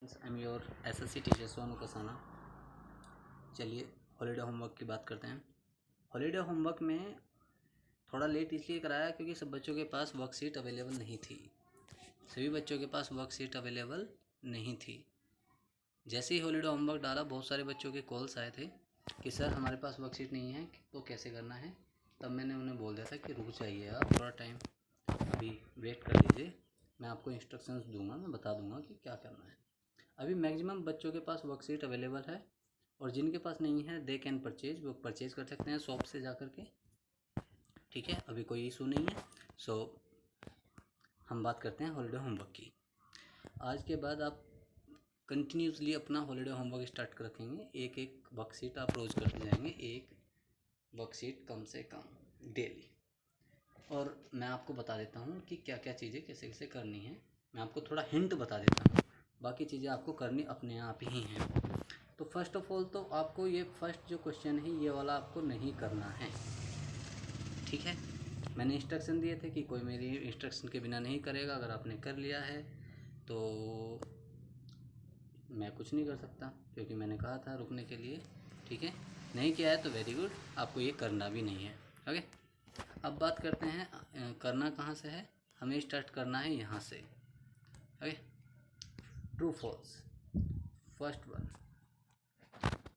I am your SSC teacher Sonu Kasana. चलिए holiday homework की बात करते हैं। हॉलीडे होमवर्क में थोड़ा लेट इसलिए कराया क्योंकि सब बच्चों के पास वर्कशीट अवेलेबल नहीं थी। सभी बच्चों के पास वर्कशीट अवेलेबल नहीं थी। जैसे ही हॉलीडे होमवर्क डाला बहुत सारे बच्चों के कॉल्स आए थे कि सर हमारे पास वर्कशीट नहीं है तो कैसे करना है। तब मैंने उन्हें बोल दिया था कि रुक जाइए आप थोड़ा टाइम, अभी वेट कर लीजिए, मैं आपको इंस्ट्रक्शंस दूंगा, मैं बता दूंगा कि क्या करना है। अभी मैक्सिमम बच्चों के पास वर्कशीट अवेलेबल है और जिनके पास नहीं है दे कैन परचेज, वो परचेज कर सकते हैं शॉप से जा कर के। ठीक है, अभी कोई इशू नहीं है। सो हम बात करते हैं हॉलीडे होमवर्क की। आज के बाद आप कंटिन्यूसली अपना हॉलीडे होमवर्क स्टार्ट रखेंगे। एक एक वर्कशीट आप रोज़ करते जाएंगे, एक वर्कशीट कम से कम डेली। और मैं आपको बता देता हूँ कि क्या क्या चीज़ें कैसे कैसे करनी है। मैं आपको थोड़ा हिंट बता देता हूँ, बाकी चीज़ें आपको करनी अपने आप ही हैं। तो फर्स्ट ऑफ ऑल तो आपको ये फर्स्ट जो क्वेश्चन है ये वाला आपको नहीं करना है। ठीक है, मैंने इंस्ट्रक्शन दिए थे कि कोई मेरी इंस्ट्रक्शन के बिना नहीं करेगा। अगर आपने कर लिया है तो मैं कुछ नहीं कर सकता क्योंकि मैंने कहा था रुकने के लिए। ठीक है, नहीं किया है तो वेरी गुड, आपको ये करना भी नहीं है। ओके, अब बात करते हैं करना कहाँ से है। हमें स्टार्ट करना है यहाँ से। Okay, true false first one.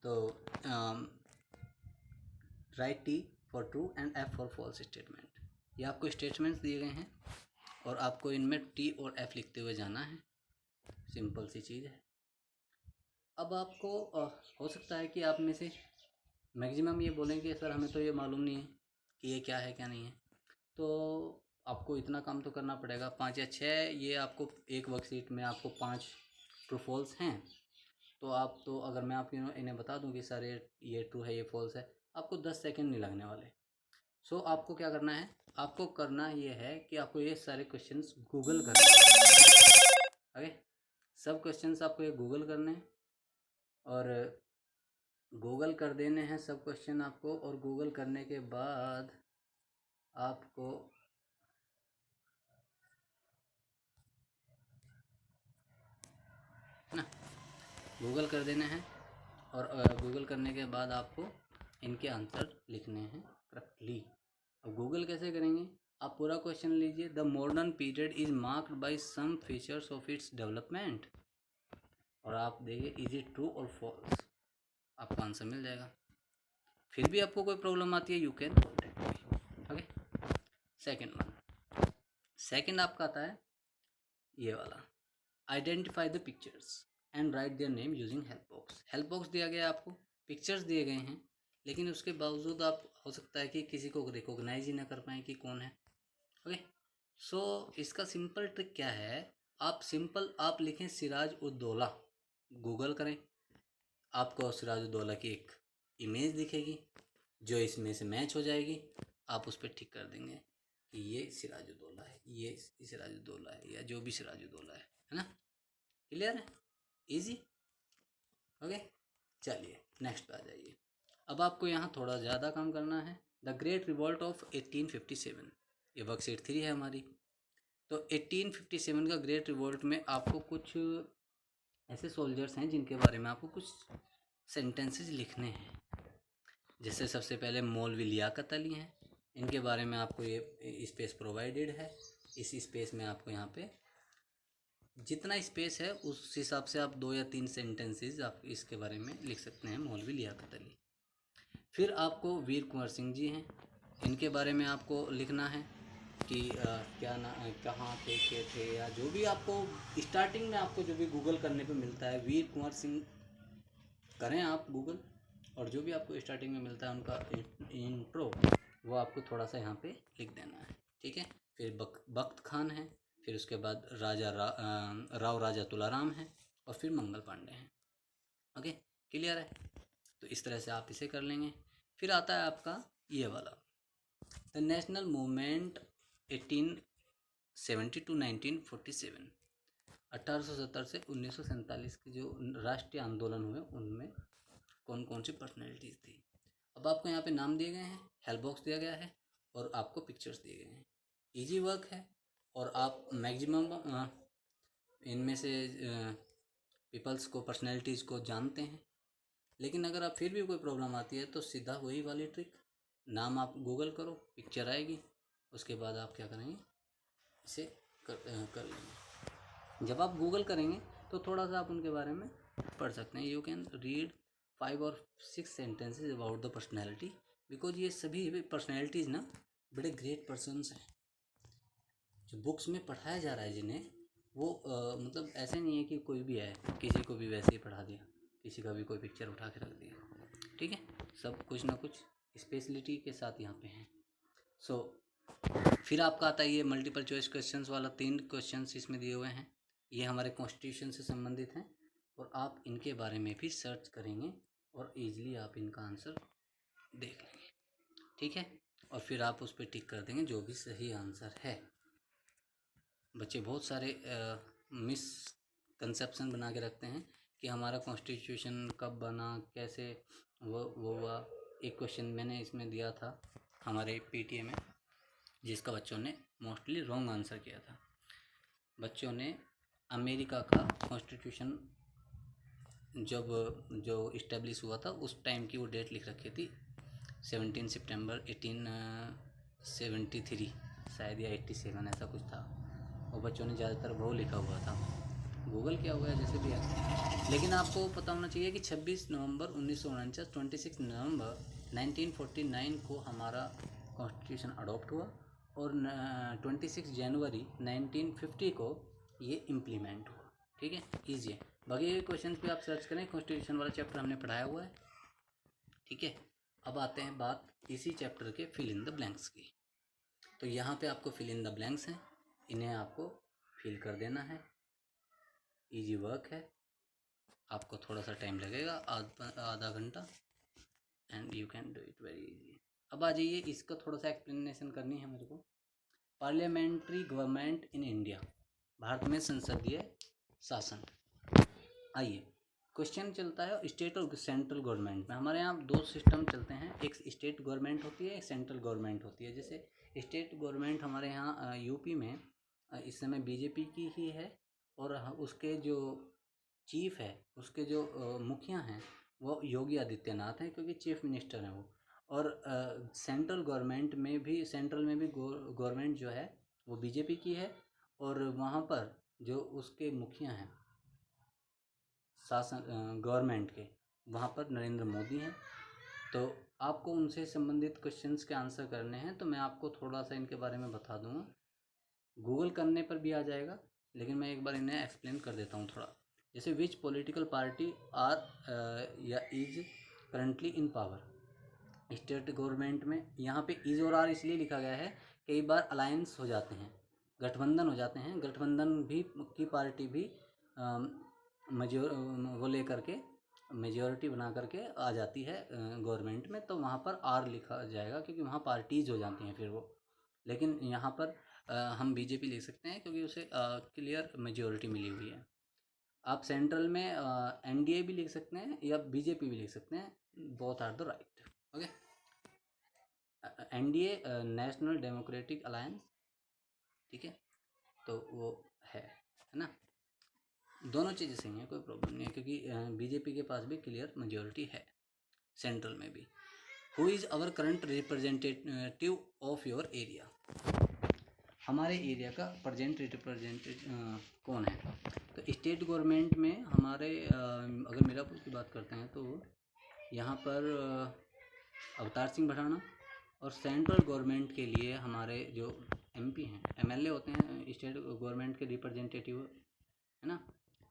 तो write T for true and F for false statement. ये आपको स्टेटमेंट्स दिए गए हैं और आपको इनमें टी और एफ लिखते हुए जाना है। सिंपल सी चीज़ है। अब आपको हो सकता है कि आप में से मैक्सिमम ये बोलें कि सर हमें तो ये मालूम नहीं है कि ये क्या है क्या नहीं है। तो आपको इतना काम तो करना पड़ेगा, 5 या 6। ये आपको एक वर्कशीट में आपको 5 ट्रू फॉल्स हैं। तो आप तो अगर मैं आप इन्हें बता दूं कि सर ये ट्रू है ये फॉल्स है, आपको 10 सेकंड नहीं लगने वाले। सो आपको क्या करना है, आपको करना ये है कि आपको ये सारे क्वेश्चंस गूगल करने हैं। ओके, सब क्वेश्चंस आपको ये गूगल करने हैं और गूगल कर देने हैं सब क्वेश्चन आपको। और गूगल करने के बाद आपको ना गूगल कर देने हैं और गूगल करने के बाद आपको इनके आंसर लिखने हैं करेक्टली। अब गूगल कैसे करेंगे, आप पूरा क्वेश्चन लीजिए। The modern period is marked by some features of its development, और आप देखिए इज इट ट्रू और फॉल्स, आपको आंसर मिल जाएगा। फिर भी आपको कोई प्रॉब्लम आती है you can contact me. Okay, second one. Second आपका आता है ये वाला, identify the pictures and write their name using help box. Help box दिया गया है आपको, पिक्चर्स दिए गए हैं, लेकिन उसके बावजूद आप हो सकता है कि किसी को रिकॉग्नाइज ही ना कर पाएँ कि कौन है। ओके, सो इसका सिंपल ट्रिक क्या है, आप सिंपल आप लिखें सिराज उद्दौला, गूगल करें, आपको सिराज उद्दौला की एक इमेज दिखेगी जो इसमें से मैच हो जाएगी। आप उस पर टिक कर देंगे कि ये सिराज उद्दौला है, ये सिराज उद्दौला है, या जो भी सिराज उद्दौला है ना। क्लियर है, इजी। ओके, चलिए नेक्स्ट पे आ जाइए। अब आपको यहाँ थोड़ा ज़्यादा काम करना है। द ग्रेट रिवॉल्ट ऑफ 1857, ये वर्कशीट 3 है हमारी। तो 1857 का ग्रेट रिवॉल्ट में आपको कुछ ऐसे सोल्जर्स हैं जिनके बारे में आपको कुछ सेंटेंसेस लिखने हैं। जैसे सबसे पहले मौलवी लियाकत अली हैं, इनके बारे में आपको ये स्पेस प्रोवाइडेड है। इस स्पेस में आपको यहाँ पे जितना स्पेस है उस हिसाब से आप 2 या 3 सेंटेंसेस आप इसके बारे में लिख सकते हैं, मौलवी लियाकत अली। फिर आपको वीर कुंवर सिंह जी हैं, इनके बारे में आपको लिखना है कि क्या ना कहाँ थे, क्या थे, या जो भी आपको स्टार्टिंग में आपको जो भी गूगल करने पे मिलता है, वीर कुंवर सिंह करें आप गूगल, और जो भी आपको स्टार्टिंग में मिलता है उनका इंट्रो, वो आपको थोड़ा सा यहाँ पे लिख देना है। ठीक है, फिर बख्त खान है, फिर उसके बाद राव राजा तुलाराम है, और फिर मंगल पांडे हैं। ओके, क्लियर है। तो इस तरह से आप इसे कर लेंगे। फिर आता है आपका ये वाला, द नेशनल मूवमेंट 1870 टू 1947, 1870 से 1947 के जो राष्ट्रीय आंदोलन हुए उनमें कौन कौन सी पर्सनैलिटीज़ थी। अब आपको यहाँ पे नाम दिए गए हैं, हेल्प बॉक्स दिया गया है, और आपको पिक्चर्स दिए गए हैं। इजी वर्क है और आप मैक्सिमम इनमें से पीपल्स को, पर्सनैलिटीज़ को जानते हैं। लेकिन अगर आप फिर भी कोई प्रॉब्लम आती है तो सीधा वही वाली ट्रिक, नाम आप गूगल करो, पिक्चर आएगी, उसके बाद आप क्या करेंगे, इसे कर लेंगे। जब आप गूगल करेंगे तो थोड़ा सा आप उनके बारे में पढ़ सकते हैं। यू कैन रीड 5 और 6 sentences about the personality, because ये सभी पर्सनैलिटीज़ ना बड़े ग्रेट पर्सनस हैं जो बुक्स में पढ़ाया जा रहा है, जिन्हें वो मतलब ऐसे नहीं है कि कोई भी है, किसी को भी वैसे ही पढ़ा दिया, किसी का भी कोई पिक्चर उठा के रख दिया, ठीक है। सब कुछ ना कुछ स्पेशलिटी के साथ यहाँ पे हैं। सो फिर आपका आता है ये मल्टीपल चॉइस क्वेश्चंस वाला, 3 क्वेश्चंस इसमें दिए हुए हैं। ये हमारे कॉन्स्टिट्यूशन से संबंधित हैं और आप इनके बारे में भी सर्च करेंगे और ईजिली आप इनका आंसर देख लेंगे, ठीक है। और फिर आप उस पर टिक कर देंगे जो भी सही आंसर है। बच्चे बहुत सारे मिसकंसेप्शन बना के रखते हैं कि हमारा कॉन्स्टिट्यूशन कब बना, कैसे वो हुआ। एक क्वेश्चन मैंने इसमें दिया था हमारे पीटीए में, जिसका बच्चों ने मोस्टली रॉन्ग आंसर किया था। बच्चों ने अमेरिका का कॉन्स्टिट्यूशन जब जो इस्टेब्लिश हुआ था उस टाइम की वो डेट लिख रखी थी, 17 सितंबर 1873 शायद, या 87 ऐसा कुछ था। और बच्चों ने ज़्यादातर वो लिखा हुआ था। गूगल क्या हुआ है जैसे भी है, लेकिन आपको पता होना चाहिए कि 26 नवंबर 1949, 26 नवंबर 1949 को हमारा कॉन्स्टिट्यूशन अडॉप्ट हुआ और 26 जनवरी 1950 को ये इम्प्लीमेंट हुआ, ठीक है। ईजी है। बाकी ये क्वेश्चन पे आप सर्च करें, कॉन्स्टिट्यूशन वाला चैप्टर हमने पढ़ाया हुआ है, ठीक है। अब आते हैं बात इसी चैप्टर के फिल इन द ब्लैंक्स की। तो यहाँ पे आपको फिल इन द ब्लैंक्स हैं, इन्हें आपको फिल कर देना है। इजी वर्क है, आपको थोड़ा सा टाइम लगेगा, आधा घंटा, and you can do it very easy. अब आ जाइए, इसका थोड़ा सा एक्सप्लेनेशन करनी है मेरे को। Parliamentary government in India, Bharat में संसदीय शासन। आइए, क्वेश्चन चलता है स्टेट और सेंट्रल गवर्नमेंट में। हमारे यहाँ 2 सिस्टम चलते हैं, एक स्टेट गवर्नमेंट होती है, एक सेंट्रल गवर्नमेंट होती है। जैसे स्टेट गवर्नमेंट हमारे यहाँ यूपी में इस समय बीजेपी की ही है, और उसके जो चीफ है, उसके जो मुखिया हैं वो योगी आदित्यनाथ हैं, क्योंकि चीफ मिनिस्टर हैं वो। और सेंट्रल गवर्नमेंट में भी, सेंट्रल में भी गवर्नमेंट जो है वो बीजेपी की है, और वहाँ पर जो उसके मुखिया हैं शासन गवर्नमेंट के, वहाँ पर नरेंद्र मोदी हैं। तो आपको उनसे संबंधित क्वेश्चंस के आंसर करने हैं, तो मैं आपको थोड़ा सा इनके बारे में बता दूंगा। गूगल करने पर भी आ जाएगा, लेकिन मैं एक बार इन्हें एक्सप्लेन कर देता हूँ थोड़ा। जैसे विच पॉलिटिकल पार्टी आर या is currently in power. State government में यहाँ पे इज और आर इसलिए लिखा गया है, कई बार अलायंस हो जाते हैं, गठबंधन हो जाते हैं, गठबंधन भी की पार्टी भी वो लेकर के मेजॉरिटी बना करके आ जाती है गवर्नमेंट में, तो वहाँ पर आर लिखा जाएगा, क्योंकि वहाँ पार्टीज हो जाती हैं फिर वो। लेकिन यहाँ पर हम बीजेपी लिख सकते हैं, क्योंकि उसे क्लियर मेजॉरिटी मिली हुई है। आप सेंट्रल में एनडीए भी लिख सकते हैं या बीजेपी भी लिख सकते हैं, both are the right, okay. NDA national democratic alliance, ठीक है, तो वो है ना। दोनों चीज़ें सही हैं, कोई प्रॉब्लम नहीं है, क्योंकि बीजेपी के पास भी क्लियर मेजॉरिटी है सेंट्रल में भी। Who is our current representative of your area, हमारे एरिया का प्रेजेंट रिप्रेजेंटेटिव कौन है। तो स्टेट गवर्नमेंट में हमारे अगर मीरापुर की बात करते हैं तो यहाँ पर अवतार सिंह भड़ाना, और सेंट्रल गवर्नमेंट के लिए हमारे जो एमपी हैं, एमएलए होते हैं स्टेट गवर्नमेंट के रिप्रेजेंटेटिव, है ना,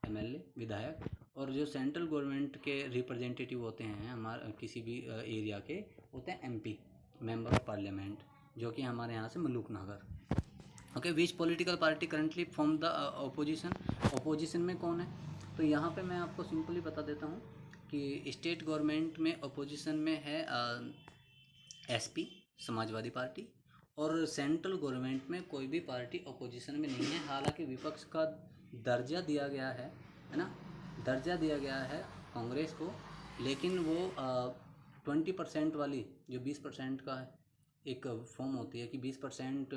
एमएलए विधायक। और जो सेंट्रल गवर्नमेंट के रिप्रेजेंटेटिव होते हैं हमारे किसी भी एरिया के, होते हैं एमपी, मेंबर ऑफ पार्लियामेंट, जो कि हमारे यहाँ से Maluk Nagar. Okay, which political party currently from the opposition, opposition में कौन है। तो यहाँ पे मैं आपको सिंपली बता देता हूँ कि स्टेट गवर्नमेंट में अपोजिशन में है एसपी, समाजवादी पार्टी, और सेंट्रल गवर्नमेंट में कोई भी पार्टी अपोजिशन में नहीं है। हालांकि विपक्ष का दर्जा दिया गया है ना, दर्जा दिया गया है कांग्रेस को, लेकिन वो 20% वाली जो 20% का एक फॉर्म होती है कि 20%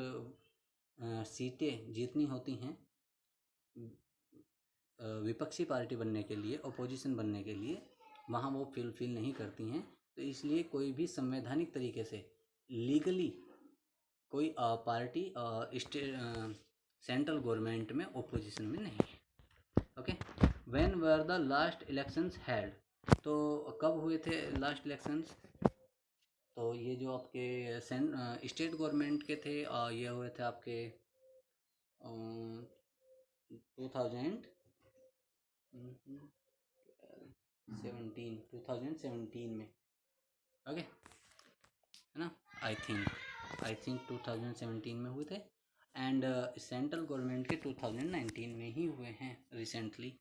सीटें जीतनी होती हैं विपक्षी पार्टी बनने के लिए, ओपोजिशन बनने के लिए वहाँ वो फील नहीं करती हैं। तो इसलिए कोई भी संवैधानिक तरीके से लीगली कोई पार्टी सेंट्रल गवर्नमेंट में ओपोजिशन में नहीं है। Okay, when were the last elections held, तो कब हुए थे लास्ट इलेक्शंस? तो ये जो आपके स्टेट गवर्नमेंट के थे, ये हुए थे आपके 2017 में। ओके है ना, आई थिंक 2017 में हुए थे। एंड सेंट्रल गवर्नमेंट के 2019 में ही हुए हैं रिसेंटली।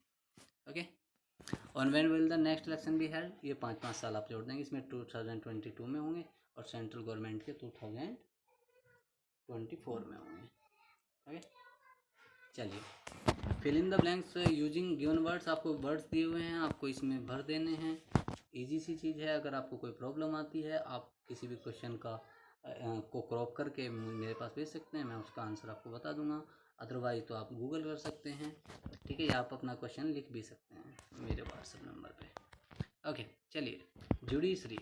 ओके, और when will the next election be held, ये 5-5 साल आप जोड़ देंगे, इसमें 2022 में होंगे और सेंट्रल गवर्नमेंट के 2024 में होंगे। ओके, चलिए fill in the blanks using given words, आपको वर्ड्स दिए हुए हैं, आपको इसमें भर देने हैं। इजी सी चीज़ है। अगर आपको कोई प्रॉब्लम आती है, आप किसी भी क्वेश्चन का को क्रॉप करके मेरे पास भेज सकते हैं, मैं उसका आंसर आपको बता दूंगा। अदरवाइज तो आप गूगल कर सकते हैं, ठीक है, या आप अपना क्वेश्चन लिख भी सकते हैं मेरे व्हाट्सएप नंबर पे। ओके, चलिए जुडिशरी,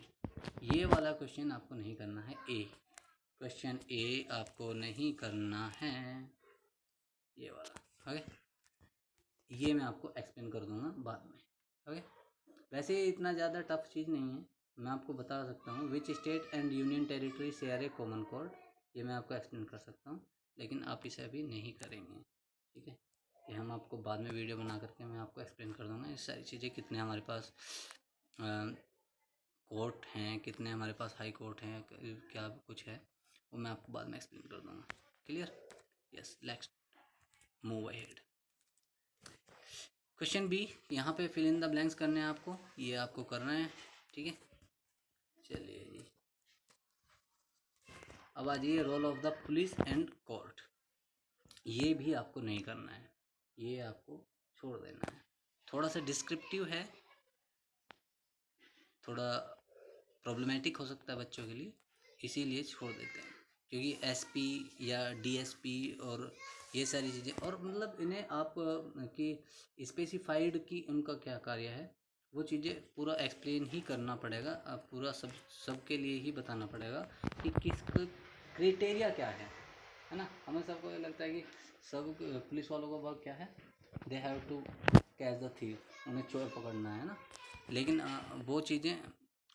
ये वाला क्वेश्चन आपको नहीं करना है। क्वेश्चन ए आपको नहीं करना है, ये वाला। ओके, ये मैं आपको एक्सप्लेन कर दूंगा बाद में। ओके, वैसे इतना ज़्यादा टफ चीज़ नहीं है, मैं आपको बता सकता हूँ। Which state and union territory share A common code, ये मैं आपको एक्सप्लेन कर सकता हूँ, लेकिन आप इसे अभी नहीं करेंगे, ठीक है। ये हम आपको बाद में वीडियो बना करके मैं आपको एक्सप्लेन कर दूँगा ये सारी चीज़ें, कितने हमारे पास कोर्ट हैं, कितने हमारे पास हाई कोर्ट हैं, क्या कुछ है, वो मैं आपको बाद में एक्सप्लेन कर दूँगा। Clear? Yes, let's move ahead. Question B, यहाँ पे फिल इन द ब्लैंक्स करने हैं आपको, ये आपको करना है, ठीक है। चलिए जी, अब आ जाइए role of the police and court, ये भी आपको नहीं करना है, ये आपको छोड़ देना है। थोड़ा सा डिस्क्रिप्टिव है, थोड़ा प्रॉब्लमेटिक हो सकता है बच्चों के लिए, इसीलिए छोड़ देते हैं। क्योंकि एसपी या डीएसपी और ये सारी चीज़ें, और मतलब इन्हें आप कि स्पेसिफाइड कि उनका क्या कार्य है, वो चीज़ें पूरा एक्सप्लेन ही करना पड़ेगा। आप पूरा सबके लिए ही बताना पड़ेगा कि किस क्राइटेरिया क्या है ना। हमें सबको ये लगता है कि सब पुलिस वालों का वर्क क्या है, they have to catch the thief, उन्हें चोर पकड़ना है ना। लेकिन वो चीज़ें,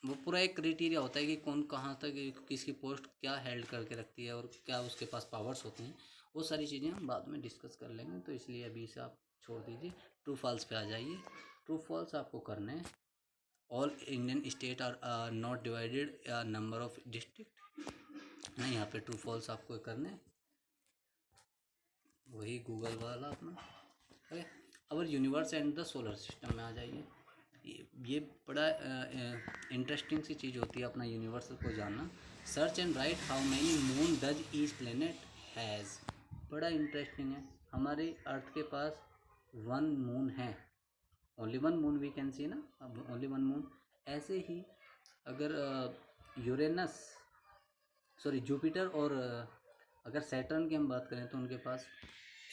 वो पूरा एक क्राइटेरिया होता है कि कौन कहाँ तक किसकी पोस्ट क्या हेल्ड करके रखती है और क्या उसके पास पावर्स होती हैं, वो सारी चीज़ें हम बाद में डिस्कस कर लेंगे। तो इसलिए अभी से आप छोड़ दीजिए, ट्रू फॉल्स पे आ जाइए। ट्रू फॉल्स आपको करना है। All Indian state are not divided number of district ना, यहाँ पे ट्रू फॉल्स आपको करना है, वही गूगल वाला अपना। ओके, अब universe and the solar system में आ जाइए। ये बड़ा इंटरेस्टिंग सी चीज़ होती है अपना यूनिवर्स को जानना। Search and write how many moon does each planet has, बड़ा इंटरेस्टिंग है। हमारे अर्थ के पास 1 मून है, only 1 moon we can see ना, ओनली 1 मून। ऐसे ही अगर यूरेनस, सॉरी जुपिटर और अगर सैटर्न की हम बात करें तो उनके पास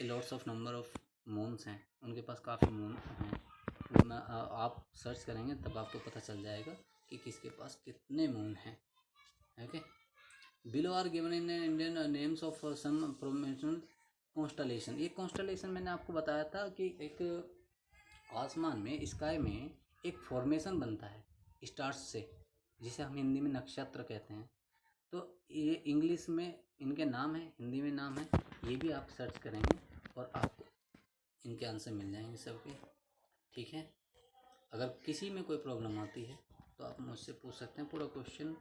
lots of number of moons हैं, उनके पास काफ़ी मून हैं। वो मैं आप सर्च करेंगे तब आपको पता चल जाएगा कि किसके पास कितने मून हैं। Okay, below are given in Indian names of some promotional constellation. ये कॉन्स्टलेशन मैंने आपको बताया था कि एक आसमान में, स्काई में एक फॉर्मेशन बनता है स्टार्स से, जिसे हम हिंदी में नक्षत्र कहते हैं। तो ये इंग्लिश में इनके नाम है, हिंदी में नाम है, ये भी आप सर्च करेंगे और आपको इनके आंसर मिल जाएंगे सबके, ठीक है। अगर किसी में कोई प्रॉब्लम आती है तो आप मुझसे पूछ सकते हैं, पूरा क्वेश्चन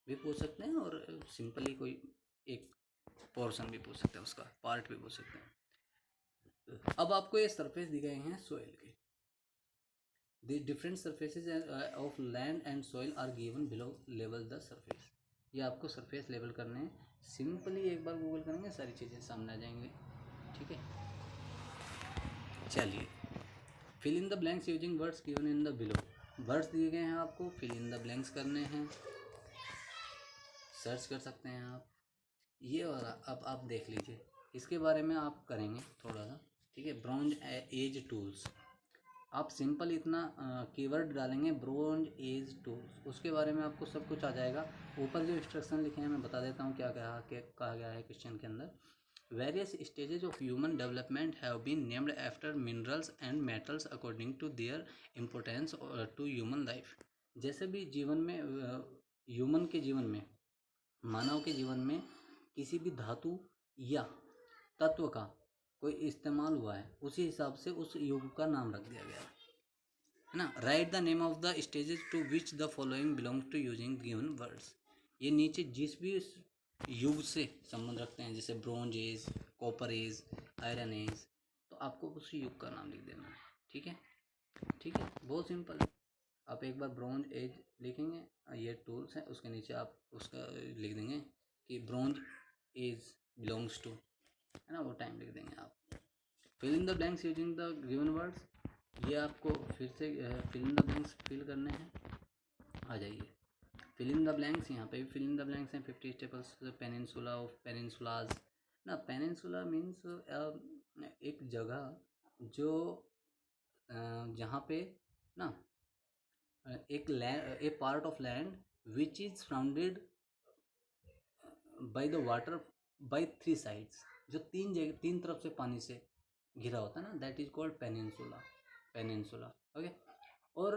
भी पूछ सकते हैं और सिंपली कोई एक पोर्शन भी पूछ सकते हैं, उसका पार्ट भी पूछ सकते हैं। अब आपको ये सरफेस दिए गए हैं सोइल के। The different surfaces of land and soil are given below level the surface। ये आपको सरफेस लेवल करने हैं, सिंपली एक बार गूगल करेंगे सारी चीज़ें सामने आ जाएंगे, ठीक है। चलिए, fill in the blanks using words given in the below. Words दिए गए हैं आपको, फिल इन द ब्लैंक्स करने हैं, सर्च कर सकते हैं आप। ये वाला अब आप देख लीजिए, इसके बारे में आप करेंगे थोड़ा सा, ठीक है। ब्रॉन्ज एज टूल्स, आप सिंपल इतना कीवर्ड डालेंगे ब्रोंज एज टूल्स, उसके बारे में आपको सब कुछ आ जाएगा। ऊपर जो इंस्ट्रक्शन लिखे हैं मैं बता देता हूँ क्या कहा गया है क्वेश्चन के अंदर। Various stages of human development have been named after minerals and metals according to their importance to human life. जैसे भी जीवन में ह्यूमन के जीवन में, मानव के जीवन में किसी भी धातु या तत्व का कोई इस्तेमाल हुआ है, उसी हिसाब से उस युग का नाम रख दिया गया है ना। Write the name of the stages to which the following belongs to using given words. ये नीचे जिस भी युग से संबंध रखते हैं, जैसे bronze age, copper age, iron age, तो आपको उस युग का नाम लिख देना है। ठीक है, ठीक है, बहुत सिंपल है। आप एक बार ब्रोंज एज लिखेंगे, ये टूल्स हैं, उसके नीचे आप उसका लिख देंगे कि ब्रोंज एज बिलोंग्स टू, है ना, वो टाइम लिख देंगे आप। Fill in the blanks using the given words, ये आपको फिर से fill in the blanks fill करने हैं। आ जाइए, फिल इन द ब्लैंक्स, यहाँ पे भी फिल इन द ब्लैंक्स हैं। 50 स्टेपल्स पेनिनसुला ऑफ पेनिनसुलाज ना। पेनिनसुला मीन्स एक जगह जो जहाँ पे ना एक land, A part of land which is surrounded by the water bye 3 sides, जो तीन तरफ से पानी से घिरा होता है ना, that is called peninsula, peninsula. Okay. और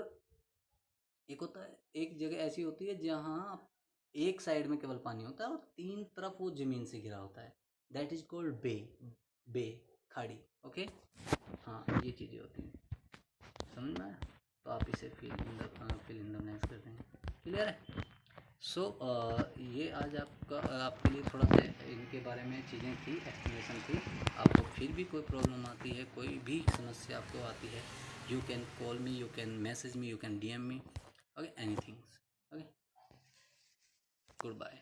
एक होता है, एक जगह ऐसी होती है जहाँ एक साइड में केवल पानी होता है और 3 तरफ वो जमीन से घिरा होता है, दैट इज कॉल्ड बे, बे, खाड़ी। ओके, हाँ, ये चीज़ें होती हैं, समझ में आया? तो आप इसे फिल इन द ब्लैंक्स कर देंगे। क्लियर है? सो ये आज आपके लिए थोड़ा सा इनके बारे में चीज़ें थी, एक्सप्लेनेशन थी। आपको फिर भी कोई प्रॉब्लम आती है, कोई भी समस्या आपको आती है, you can call me, you can message me, you can DM me, okay, anything. Okay, good bye.